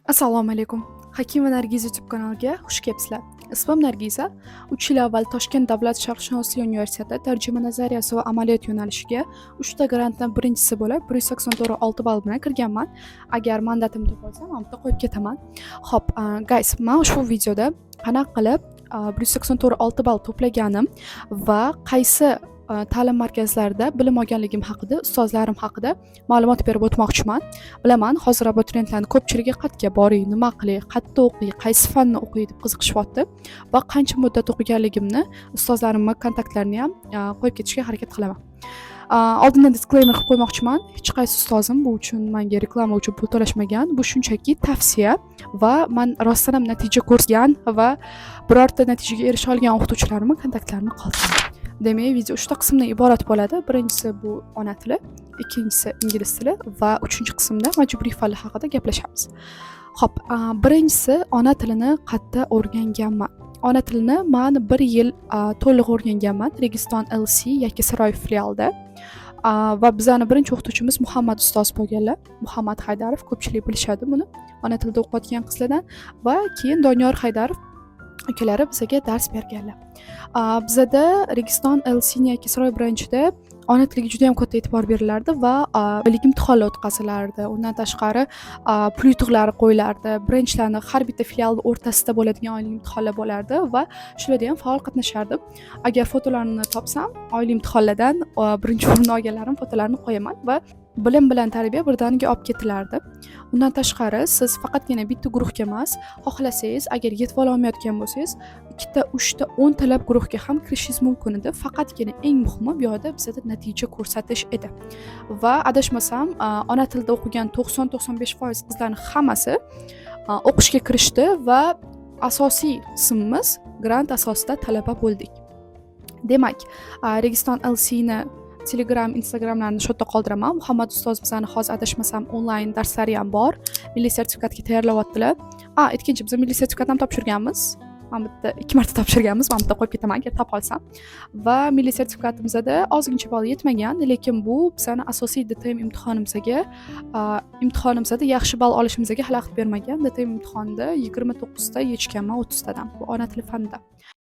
Assalomu alaykum. Hakim va Nargiz YouTube kanaliga xush kelibsizlar. Ismim Nargiza. 3 yil avval Toshkent davlat sharqshunoslik universiteti tarjima nazariyasi va amaliyot yo'nalishiga 3 ta grantdan birinchisi bo'lib 184 ball bilan kirganman. Agar mandatimni topolsam, ham bitta qo'yib ketaman. Xo'p, guys, men ushbu videoda qanaqa qilib 184 ball to'plaganim va qaysi ta'lim markazlarida bilim olganligim haqida, ustozlarim haqida ma'lumot berib o'tmoqchiman. Bilaman, hozir abituriyentlarning ko'pchiligi qayerga boring, nima qilay, qayerda o'qiy, qaysi fanni o'qiy deb qiziqishyapti va qancha muddat o'qiganligimni, ustozlarimni kontaktlarini ham qo'yib ketishga harakat qilaman. Oldindan disclaimer qilib qo'ymoqchiman. Hech qaysi ustozim bu uchun menga reklama uchun pul to'lashmagan. Bu shunchaki tavsiya va men rostdan ham natija ko'rgan va birorta natijaga erisha olgan o'qituvchilarimning kontaktlarini qoldirdim. Demak, video 3 ta qismdan iborat bo'ladi. Birinchisi bu ona tili, ikkinchisi ingliz tili va uchinchi qismda majburiy fanlar haqida gaplashamiz. Xo'p, birinchisi ona tilini qayerda o'rganganman. Ona tilini men 1 yil to'liq o'rganganman Registon LC Yakkasaroy filialida. Va bizning birinchi o'qituvchimiz Muhammad ustoz bo'lganlar. Muhammad Haydarov, ko'pchilik bilishadi buni. Ona tilida o'qiyotgan qizlardan va keyin Doniyor Haydarov ukalari bizga dars berganlar. Bizda Registon LC Yakkasaroy branchida ona tiliga juda ham katta e'tibor berilardi va bilik imtihonlari o'tkazilardi. Undan tashqari pul yutuqlari qo'yilardi. Branchlarning har bitta filial o'rtasida bo'ladigan oylik imtihonlar bo'lardi va shularda ham faol qatnashardim. Agar fotolarini topsam, oylik imtihonlardan birinchi o'rinni olganlarim fotolarini qo'yaman va bilim bilan tarbiya birdaniga olib ketilardi. Undan tashqari siz faqatgina bitta guruhga emas, xohlasangiz, agar yetib olmayotgan bo'lsangiz, 2 ta, 3 ta, 10 talab guruhga ham kirishingiz mumkin edi. Faqatgina eng muhimi bu yerda bizda natija ko'rsatish edi. Va adashmasam, ona tilida o'qigan 90-95% qizlarning hammasi o'qishga kirishdi va asosiy qismimiz grant asosida talaba bo'ldik. Demak, Registon LC ni Telegram, Instagramlarni shu yerda qoldiraman. Muhammad ustoz bizani hozir adashmasam onlayn darslari ham bor. Milliy sertifikatga tayyorlayaptilar. Ikkinchi biz milliy sertifikatni ham topshirganmiz. Men bitta 2 marta topshirganmiz. Men bitta qo'yib ketaman agar topolsam. Va milliy sertifikatimizda ozgincha ball yetmagan, lekin bu bizani asosiy DTM imtihonimizda yaxshi ball olishimizga xalaqit bermagan. DTM imtihonida 29 ta yechganman 30 tadan. Bu ona tili fanida.